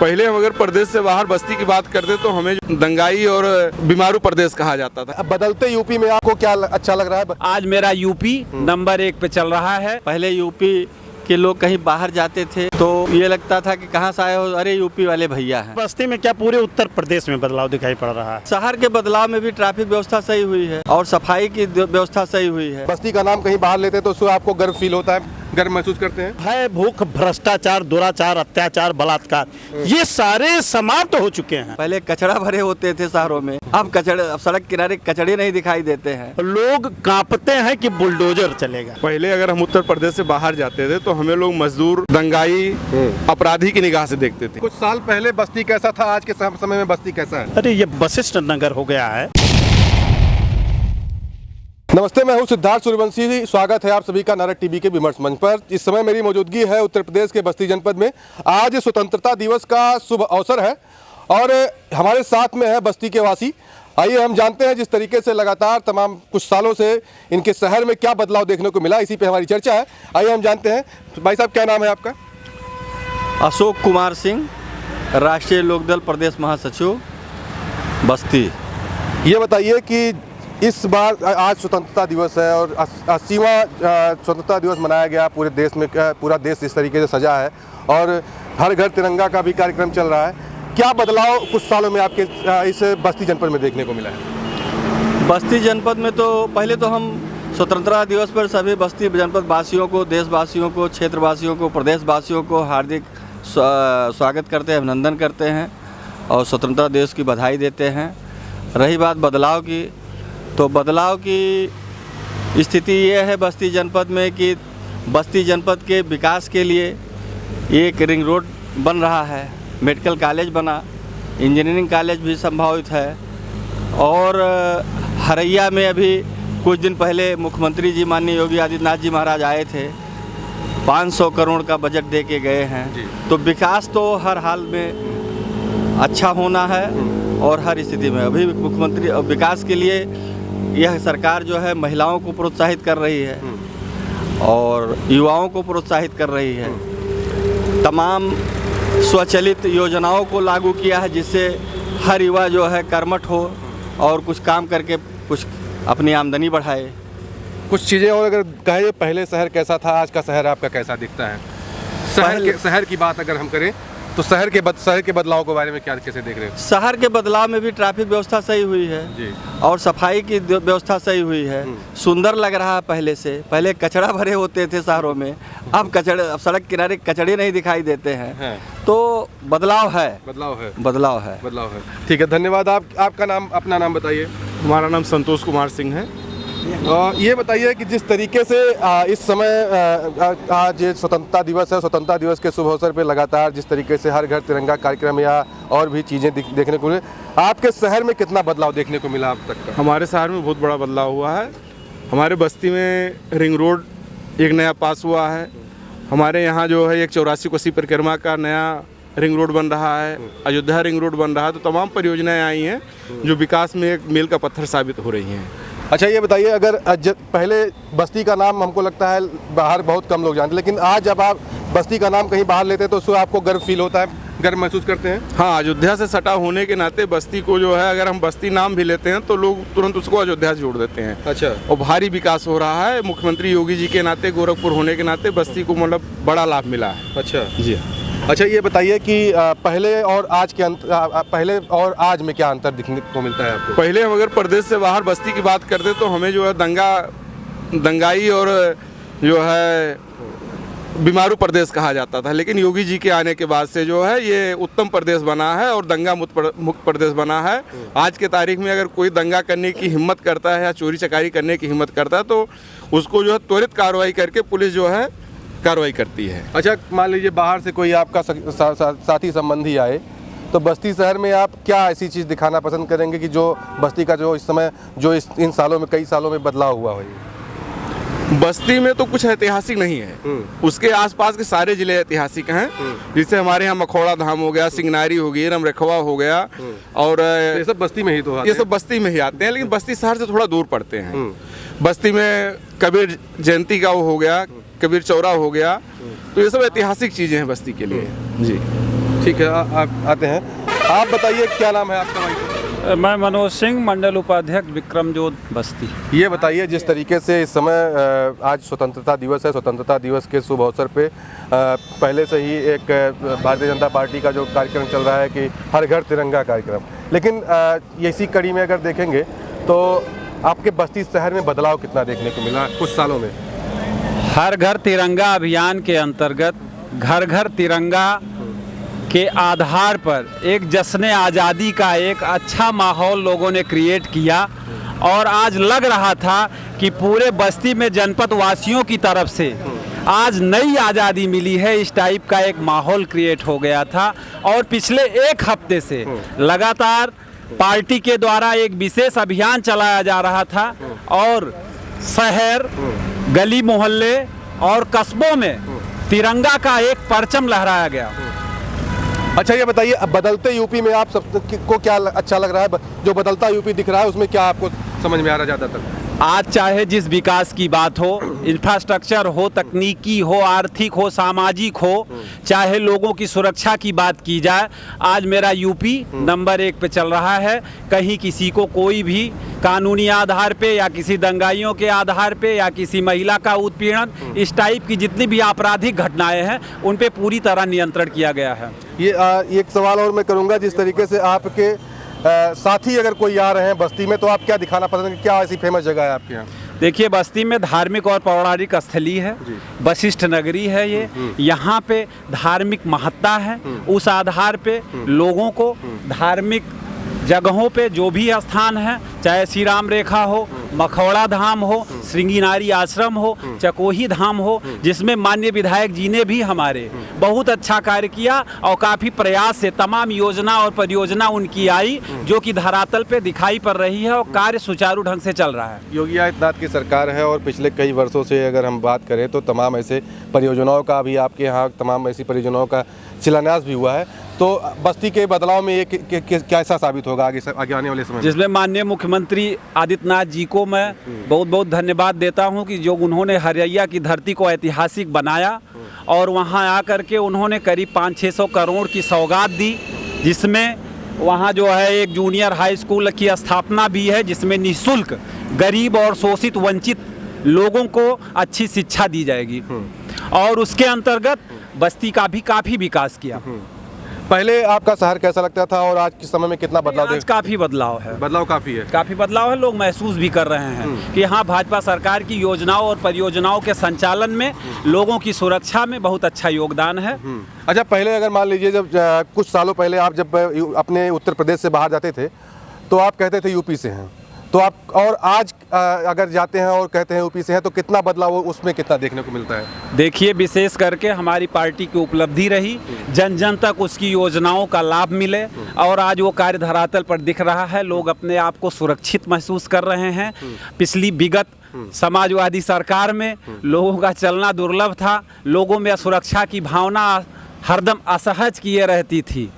पहले हम अगर प्रदेश से बाहर बस्ती की बात करते तो हमें दंगाई और बीमारू प्रदेश कहा जाता था। अब बदलते यूपी में आपको क्या अच्छा लग रहा है? आज मेरा यूपी नंबर 1 पे चल रहा है। पहले यूपी के लोग कहीं बाहर जाते थे तो ये लगता था कि कहाँ से आए हो, अरे यूपी वाले भैया हैं। बस्ती में क्या पूरे उत्तर प्रदेश में बदलाव दिखाई पड़ रहा है। शहर के बदलाव में भी ट्रैफिक व्यवस्था सही हुई है और सफाई की व्यवस्था सही हुई है। बस्ती का नाम कहीं बाहर लेते हैं तो उससे आपको गर्व फील होता है, गर्व महसूस करते हैं? है भूख, भ्रष्टाचार, दुराचार, अत्याचार, बलात्कार, ये सारे समाप्त हो चुके हैं। पहले कचरा भरे होते थे शहरों में, अब सड़क किनारे कचड़े नहीं दिखाई देते हैं। लोग कांपते हैं कि बुलडोजर चलेगा। पहले अगर हम उत्तर प्रदेश से बाहर जाते थे तो हमें लोग मजदूर, दंगाई, अपराधी की निगाह से देखते थे। कुछ साल पहले बस्ती कैसा था, आज के समय में बस्ती कैसा है? अरे ये वशिष्ठ नगर हो गया है। नमस्ते, मैं हूं सिद्धार्थ सूर्यवंशी। स्वागत है आप सभी का नारद टीवी के विमर्श मंच पर। इस समय मेरी मौजूदगी है उत्तर प्रदेश के बस्ती जनपद में। आज स्वतंत्रता दिवस का शुभ अवसर है और हमारे साथ में है बस्ती के वासी। आइए हम जानते हैं जिस तरीके से लगातार तमाम कुछ सालों से इनके शहर में क्या बदलाव देखने को मिला, इसी पे हमारी चर्चा है। आइए हम जानते हैं। भाई साहब, क्या नाम है आपका? अशोक कुमार सिंह, राष्ट्रीय लोकदल प्रदेश महासचिव, बस्ती। ये बताइए कि इस बार आज स्वतंत्रता दिवस है और 80वां स्वतंत्रता दिवस मनाया गया पूरे देश में। पूरा देश इस तरीके से सजा है और हर घर तिरंगा का भी कार्यक्रम चल रहा है। क्या बदलाव कुछ सालों में आपके इस बस्ती जनपद में देखने को मिला है? बस्ती जनपद में तो पहले तो हम स्वतंत्रता दिवस पर सभी बस्ती जनपद वासियों को, देशवासियों को, क्षेत्रवासियों को, प्रदेशवासियों को हार्दिक स्वागत करते हैं, अभिनंदन करते हैं और स्वतंत्रता दिवस की बधाई देते हैं। रही बात बदलाव की, तो बदलाव की स्थिति ये है बस्ती जनपद में कि बस्ती जनपद के विकास के लिए एक रिंग रोड बन रहा है, मेडिकल कॉलेज बना, इंजीनियरिंग कॉलेज भी संभावित है और हरैया में अभी कुछ दिन पहले मुख्यमंत्री जी माननीय योगी आदित्यनाथ जी महाराज आए थे, 500 करोड़ का बजट दे के गए हैं। तो विकास तो हर हाल में अच्छा होना है और हर स्थिति में। अभी मुख्यमंत्री विकास के लिए यह सरकार जो है महिलाओं को प्रोत्साहित कर रही है और युवाओं को प्रोत्साहित कर रही है। तमाम स्वचालित योजनाओं को लागू किया है जिससे हर युवा जो है कर्मठ हो और कुछ काम करके कुछ अपनी आमदनी बढ़ाए। कुछ चीज़ें और अगर कहें, पहले शहर कैसा था, आज का शहर आपका कैसा दिखता है? शहर की बात अगर हम करें तो शहर के बदलाव के बारे में क्या कैसे देख रहे हैं? शहर के बदलाव में भी ट्रैफिक व्यवस्था सही हुई है जी। और सफाई की व्यवस्था सही हुई है। सुंदर लग रहा है पहले से। पहले कचरा भरे होते थे शहरों में, अब सड़क किनारे कचड़े नहीं दिखाई देते हैं। तो बदलाव है। ठीक है, धन्यवाद। आपका नाम, अपना नाम बताइए। हमारा नाम संतोष कुमार सिंह है। ये बताइए कि जिस तरीके से इस समय आज स्वतंत्रता दिवस है, स्वतंत्रता दिवस के शुभ अवसर पे लगातार जिस तरीके से हर घर तिरंगा कार्यक्रम या और भी चीज़ें देखने को मिले, आपके शहर में कितना बदलाव देखने को मिला अब तक का? हमारे शहर में बहुत बड़ा बदलाव हुआ है। हमारे बस्ती में रिंग रोड एक नया पास हुआ है। हमारे यहाँ जो है एक 84 कोसी परिक्रमा का नया रिंग रोड बन रहा है, अयोध्या रिंग रोड बन रहा है। तो तमाम परियोजनाएँ आई हैं जो विकास में एक मील का पत्थर साबित हो रही हैं। अच्छा, ये बताइए, अगर पहले बस्ती का नाम हमको लगता है बाहर बहुत कम लोग जानते, लेकिन आज जब आप बस्ती का नाम कहीं बाहर लेते हैं तो उससे आपको गर्व फील होता है, गर्व महसूस करते हैं? हाँ, अयोध्या से सटा होने के नाते बस्ती को जो है, अगर हम बस्ती नाम भी लेते हैं तो लोग तुरंत उसको अयोध्या से जोड़ देते हैं। अच्छा। और भारी विकास हो रहा है। मुख्यमंत्री योगी जी के नाते, गोरखपुर होने के नाते बस्ती को मतलब बड़ा लाभ मिला है। अच्छा जी। अच्छा, ये बताइए कि पहले और आज आज में क्या अंतर दिखने को मिलता है आपको? पहले हम अगर प्रदेश से बाहर बस्ती की बात करते तो हमें जो है दंगाई और जो है बीमारू प्रदेश कहा जाता था, लेकिन योगी जी के आने के बाद से जो है ये उत्तम प्रदेश बना है और दंगा मुक्त प्रदेश बना है। आज के तारीख में अगर कोई दंगा करने की हिम्मत करता है या चोरी चकारी करने की हिम्मत करता है तो उसको जो है त्वरित कार्रवाई करके पुलिस जो है कार्रवाई करती है। अच्छा, मान लीजिए बाहर से कोई आपका साथी संबंधी आए तो बस्ती शहर में आप क्या ऐसी चीज़ दिखाना पसंद करेंगे कि जो बस्ती का जो इस समय जो इन सालों में, कई सालों में बदलाव हुआ हो? बस्ती में तो कुछ ऐतिहासिक नहीं है। उसके आसपास के सारे जिले ऐतिहासिक हैं। जैसे हमारे यहाँ मखौड़ा धाम हो गया, सिंगनारी हो गई, रमरखवा हो गया और ये सब बस्ती में ही तो ये सब बस्ती में ही आते हैं, लेकिन बस्ती शहर से थोड़ा दूर पड़ते हैं। बस्ती में कबीर जयंती का वो हो गया, कबीर चौरा हो गया, तो ये सब ऐतिहासिक चीज़ें हैं बस्ती के लिए। जी। ठीक है, आप आते हैं। आप बताइए क्या नाम है आपका भाई? मैं मनोज सिंह, मंडल उपाध्यक्ष विक्रमजोत बस्ती। ये बताइए, जिस तरीके से इस समय आज स्वतंत्रता दिवस है, स्वतंत्रता दिवस के शुभ अवसर पे पहले से ही एक भारतीय जनता पार्टी का जो कार्यक्रम चल रहा है कि हर घर तिरंगा कार्यक्रम, लेकिन इसी कड़ी में अगर देखेंगे तो आपके बस्ती शहर में बदलाव कितना देखने को मिला कुछ सालों में? हर घर तिरंगा अभियान के अंतर्गत घर घर तिरंगा के आधार पर एक जश्न आज़ादी का एक अच्छा माहौल लोगों ने क्रिएट किया और आज लग रहा था कि पूरे बस्ती में जनपद वासियों की तरफ से आज नई आज़ादी मिली है, इस टाइप का एक माहौल क्रिएट हो गया था। और पिछले एक हफ्ते से लगातार पार्टी के द्वारा एक विशेष अभियान चलाया जा रहा था और शहर, गली मोहल्ले और कस्बों में तिरंगा का एक परचम लहराया गया। अच्छा, ये बताइए, अब बदलते यूपी में आप सबको क्या अच्छा लग रहा है? जो बदलता यूपी दिख रहा है उसमें क्या आपको समझ में आ रहा है ज़्यादातर? आज चाहे जिस विकास की बात हो, इंफ्रास्ट्रक्चर हो, तकनीकी हो, आर्थिक हो, सामाजिक हो, चाहे लोगों की सुरक्षा की बात की जाए, आज मेरा यूपी नंबर 1 पे चल रहा है। कहीं किसी को कोई भी कानूनी आधार पे या किसी दंगाइयों के आधार पे या किसी महिला का उत्पीड़न, इस टाइप की जितनी भी आपराधिक घटनाएं हैं उन पे पूरी तरह नियंत्रण किया गया है। ये एक सवाल और मैं करूँगा, जिस तरीके से आपके साथी अगर कोई आ रहे हैं बस्ती में तो आप क्या दिखाना पसंद करेंगे? क्या ऐसी फेमस जगह है आपके यहाँ? देखिए, बस्ती में धार्मिक और पौराणिक स्थली है, वशिष्ठ नगरी है ये। यहाँ पे धार्मिक महत्ता है, उस आधार पे लोगों को धार्मिक जगहों पे जो भी स्थान है, चाहे श्री राम रेखा हो, मखौड़ा धाम हो, श्रृंगी नारी आश्रम हो, चकोही धाम हो, जिसमें माननीय विधायक जी ने भी हमारे बहुत अच्छा कार्य किया और काफ़ी प्रयास से तमाम योजना और परियोजना उनकी आई जो कि धरातल पे दिखाई पड़ रही है और कार्य सुचारू ढंग से चल रहा है। योगी आदित्यनाथ की सरकार है और पिछले कई वर्षों से अगर हम बात करें तो तमाम ऐसे परियोजनाओं का भी आपके यहाँ तमाम ऐसी परियोजनाओं का शिलान्यास भी हुआ है, तो बस्ती के बदलाव में ये कैसा साबित होगा आगे आने वाले समय? जिसमें माननीय मुख्यमंत्री आदित्यनाथ जी को मैं बहुत बहुत धन्यवाद देता हूं कि जो उन्होंने हरिया की धरती को ऐतिहासिक बनाया और वहां आकर के उन्होंने करीब 500-600 करोड़ की सौगात दी, जिसमें वहां जो है एक जूनियर हाई स्कूल की स्थापना भी है, जिसमें निःशुल्क गरीब और शोषित वंचित लोगों को अच्छी शिक्षा दी जाएगी और उसके अंतर्गत बस्ती का भी काफ़ी विकास किया। पहले आपका शहर कैसा लगता था और आज के समय में कितना बदलाव? आज काफ़ी बदलाव है, बदलाव काफ़ी है, काफ़ी बदलाव है। लोग महसूस भी कर रहे हैं कि हाँ, भाजपा सरकार की योजनाओं और परियोजनाओं के संचालन में लोगों की सुरक्षा में बहुत अच्छा योगदान है। अच्छा, पहले अगर मान लीजिए जब कुछ सालों पहले आप जब अपने उत्तर प्रदेश से बाहर जाते थे तो आप कहते थे यूपी से हैं, तो आप और आज अगर जाते हैं और कहते हैं यूपी से हैं, तो कितना बदलाव उसमें कितना देखने को मिलता है? देखिए, विशेष करके हमारी पार्टी की उपलब्धि रही, जन जन तक उसकी योजनाओं का लाभ मिले और आज वो कार्य धरातल पर दिख रहा है। लोग अपने आप को सुरक्षित महसूस कर रहे हैं। पिछली विगत समाजवादी सरकार में लोगों का चलना दुर्लभ था, लोगों में सुरक्षा की भावना हरदम असहज किए रहती थी,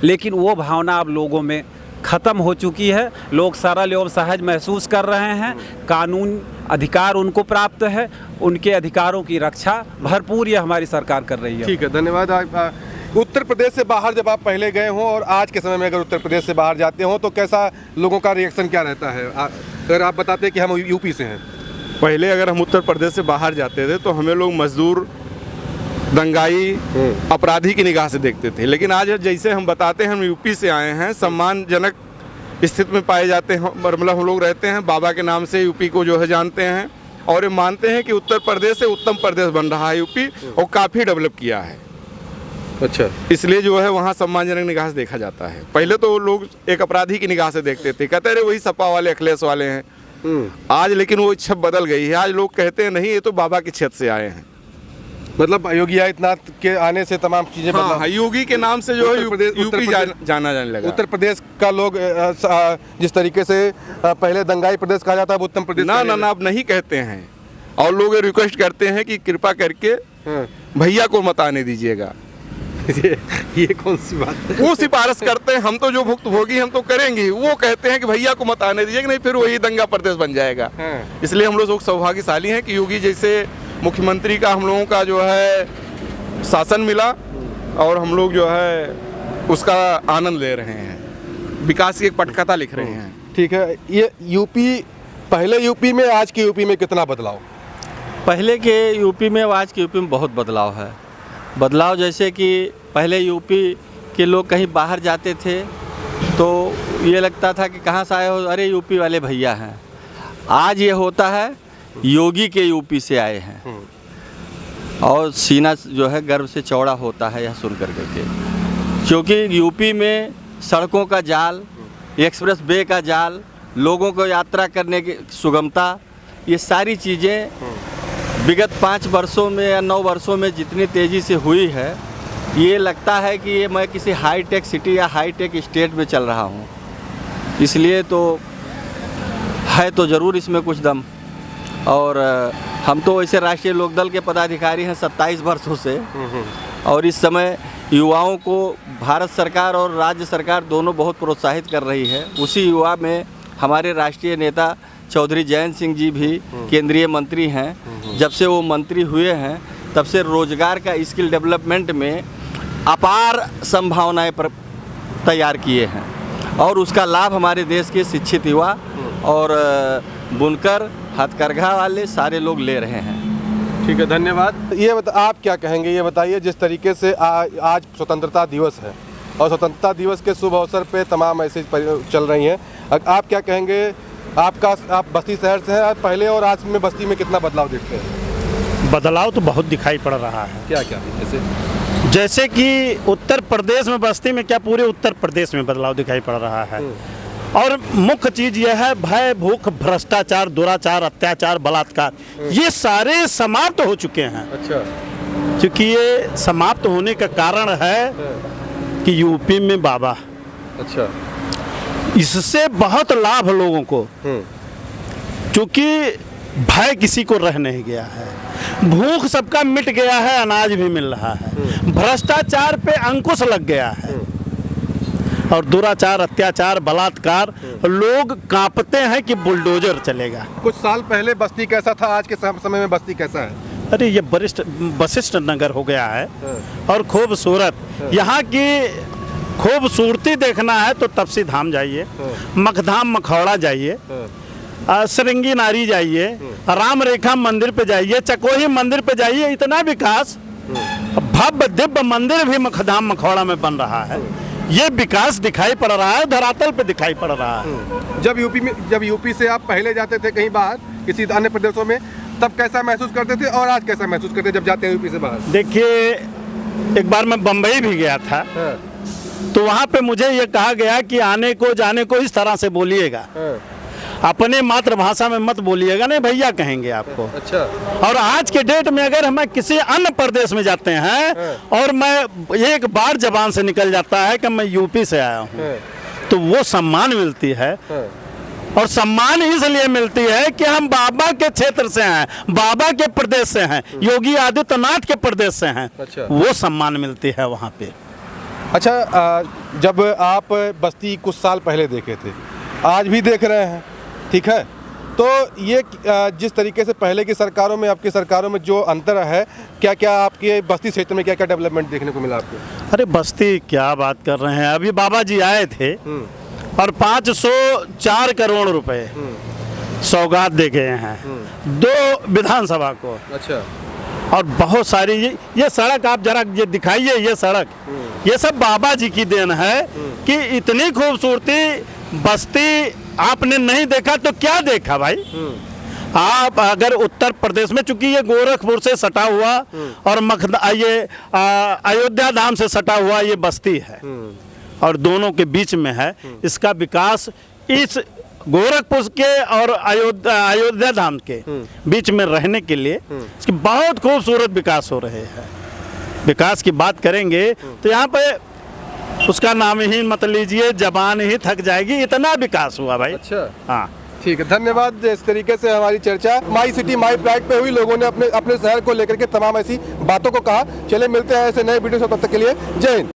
लेकिन वो भावना अब लोगों में ख़त्म हो चुकी है। लोग सरल एवं सहज महसूस कर रहे हैं। कानून अधिकार उनको प्राप्त है, उनके अधिकारों की रक्षा भरपूर ये हमारी सरकार कर रही है। ठीक है, धन्यवाद। उत्तर प्रदेश से बाहर जब आप पहले गए हों और आज के समय में अगर उत्तर प्रदेश से बाहर जाते हों तो कैसा लोगों का रिएक्शन क्या रहता है? अगर आप बताते हैं कि हम यूपी से हैं। पहले अगर हम उत्तर प्रदेश से बाहर जाते थे तो हमें लोग मजदूर, दंगाई, अपराधी की निगाह से देखते थे, लेकिन आज जैसे हम बताते हैं हम यूपी से आए हैं, सम्मानजनक स्थिति में पाए जाते हैं, मतलब हम लोग रहते हैं, बाबा के नाम से यूपी को जो है जानते हैं और ये मानते हैं कि उत्तर प्रदेश से उत्तम प्रदेश बन रहा है यूपी और काफ़ी डेवलप किया है। अच्छा, इसलिए जो है वहाँ सम्मानजनक निगाह से देखा जाता है। पहले तो लोग एक अपराधी की निगाह से देखते थे, कहते रहे वही सपा वाले, अखिलेश वाले हैं। आज लेकिन वो छप बदल गई है, आज लोग कहते हैं नहीं, ये तो बाबा के क्षेत्र से आए हैं। मतलब योगी आदित्यनाथ के आने से तमाम चीजें हाँ, योगी के नाम से जो है यूपी जाना जाने लगा। उत्तर प्रदेश का लोग जिस तरीके से पहले दंगाई प्रदेश कहा जाता है, उत्तर प्रदेश ना अब नहीं कहते हैं और लोग रिक्वेस्ट करते हैं कि कृपा करके भैया को मत आने दीजिएगा। ये कौन सी बात है? वो सिफारिश करते हैं, हम तो जो भुक्तभोगी हम तो करेंगे, वो कहते हैं कि भैया को मत आने दीजिएगा, नहीं फिर वही दंगा प्रदेश बन जाएगा। इसलिए हम लोग सौभाग्यशाली हैं कि योगी जैसे मुख्यमंत्री का हम लोगों का जो है शासन मिला और हम लोग जो है उसका आनंद ले रहे हैं, विकास की एक पटकथा लिख रहे हैं। ठीक है, ये यूपी, पहले यूपी में आज की यूपी में कितना बदलाव? पहले के यूपी में और आज के यूपी में बहुत बदलाव है। बदलाव जैसे कि पहले यूपी के लोग कहीं बाहर जाते थे तो ये लगता था कि कहाँ से आए हो, अरे यूपी वाले भैया हैं। आज ये होता है योगी के यूपी से आए हैं, और सीना जो है गर्व से चौड़ा होता है यह सुन कर के, क्योंकि यूपी में सड़कों का जाल, एक्सप्रेस वे का जाल, लोगों को यात्रा करने की सुगमता, ये सारी चीज़ें विगत 5 वर्षों में या 9 वर्षों में जितनी तेज़ी से हुई है, ये लगता है कि ये मैं किसी हाईटेक सिटी या हाईटेक स्टेट में चल रहा हूँ। इसलिए तो है तो ज़रूर इसमें कुछ दम। और हम तो वैसे राष्ट्रीय लोकदल के पदाधिकारी हैं 27 वर्षों से, और इस समय युवाओं को भारत सरकार और राज्य सरकार दोनों बहुत प्रोत्साहित कर रही है। उसी युवा में हमारे राष्ट्रीय नेता चौधरी जयंत सिंह जी भी केंद्रीय मंत्री हैं। जब से वो मंत्री हुए हैं तब से रोजगार का स्किल डेवलपमेंट में अपार संभावनाएं तैयार किए हैं, और उसका लाभ हमारे देश के शिक्षित युवा और बुनकर, हथकरघा वाले सारे लोग ले रहे हैं। ठीक है, धन्यवाद। ये आप क्या कहेंगे, ये बताइए, जिस तरीके से आज स्वतंत्रता दिवस है और स्वतंत्रता दिवस के शुभ अवसर पे तमाम मैसेज चल रही हैं, आप क्या कहेंगे? आप बस्ती शहर से हैं, पहले और आज में बस्ती में कितना बदलाव देखते हैं? बदलाव तो बहुत दिखाई पड़ रहा है। क्या क्या? जैसे कि उत्तर प्रदेश में, बस्ती में क्या पूरे उत्तर प्रदेश में बदलाव दिखाई पड़ रहा है। और मुख्य चीज यह है, भय, भूख, भ्रष्टाचार, दुराचार, अत्याचार, बलात्कार, ये सारे समाप्त हो चुके हैं। अच्छा। क्योंकि ये समाप्त होने का कारण है कि यूपी में बाबा, अच्छा, इससे बहुत लाभ लोगों को, क्योंकि भय किसी को रह नहीं गया है, भूख सबका मिट गया है, अनाज भी मिल रहा है, भ्रष्टाचार पे अंकुश लग गया है, और दुराचार, अत्याचार, बलात्कार, लोग कांपते हैं कि बुलडोजर चलेगा। कुछ साल पहले बस्ती कैसा था, आज के समय में बस्ती कैसा है? अरे ये वशिष्ठ नगर हो गया है, और खूबसूरत। यहाँ की खूबसूरती देखना है तो तपसी धाम जाइए, मखधाम मखौड़ा जाइए, सरंगी नारी जाइए, राम रेखा मंदिर पे जाइए, चकोही मंदिर पे जाइए। इतना विकास, भव्य दिव्य मंदिर भी मखधाम मखौड़ा में बन रहा है। ये विकास दिखाई पड़ रहा है, धरातल पे दिखाई पड़ रहा है। जब यूपी से आप पहले जाते थे कहीं बाहर किसी अन्य प्रदेशों में, तब कैसा महसूस करते थे और आज कैसा महसूस करते जब जाते हैं यूपी से बाहर? देखिए, एक बार मैं बम्बई भी गया था, तो वहाँ पे मुझे ये कहा गया कि आने को जाने को इस तरह से बोलिएगा, अपने मातृभाषा में मत बोलिएगा, नहीं भैया कहेंगे आपको। अच्छा। और आज के डेट में अगर हम किसी अन्य प्रदेश में जाते हैं और मैं एक बार जबान से निकल जाता है कि मैं यूपी से आया हूँ, तो वो सम्मान मिलती है। और सम्मान इसलिए मिलती है कि हम बाबा के क्षेत्र से हैं, बाबा के प्रदेश से हैं, योगी आदित्यनाथ के प्रदेश से हैं। अच्छा। वो सम्मान मिलती है वहाँ पे। अच्छा, जब आप बस्ती कुछ साल पहले देखे थे, आज भी देख रहे हैं, ठीक है, तो ये जिस तरीके से पहले की सरकारों में आपकी सरकारों में जो अंतर है, क्या क्या आपके बस्ती क्षेत्र में क्या क्या डेवलपमेंट देखने को मिला आपको? अरे बस्ती क्या बात कर रहे हैं, अभी बाबा जी आए थे और 504 करोड़ रुपए सौगात दे गए हैं 2 विधानसभा को। अच्छा। और बहुत सारी ये सड़क आप जरा ये दिखाइए, ये सड़क, ये सब बाबा जी की देन है कि इतनी खूबसूरती बस्ती आपने नहीं देखा तो क्या देखा भाई। आप अगर उत्तर प्रदेश में, चूंकि ये गोरखपुर से सटा हुआ और ये अयोध्या धाम से सटा हुआ ये बस्ती है और दोनों के बीच में है, इसका विकास इस गोरखपुर के और अयोध्या धाम के बीच में रहने के लिए इसकी बहुत खूबसूरत विकास हो रहे हैं। विकास की बात करेंगे तो यहाँ पे उसका नाम ही मत लीजिए, जबान ही थक जाएगी, इतना विकास हुआ भाई। अच्छा। हाँ, ठीक है, धन्यवाद। इस तरीके से हमारी चर्चा माई सिटी माई प्राइड पे हुई, लोगों ने अपने शहर को लेकर के तमाम ऐसी बातों को कहा। चले मिलते हैं ऐसे नए वीडियो से, तब तक के लिए जय हिंद।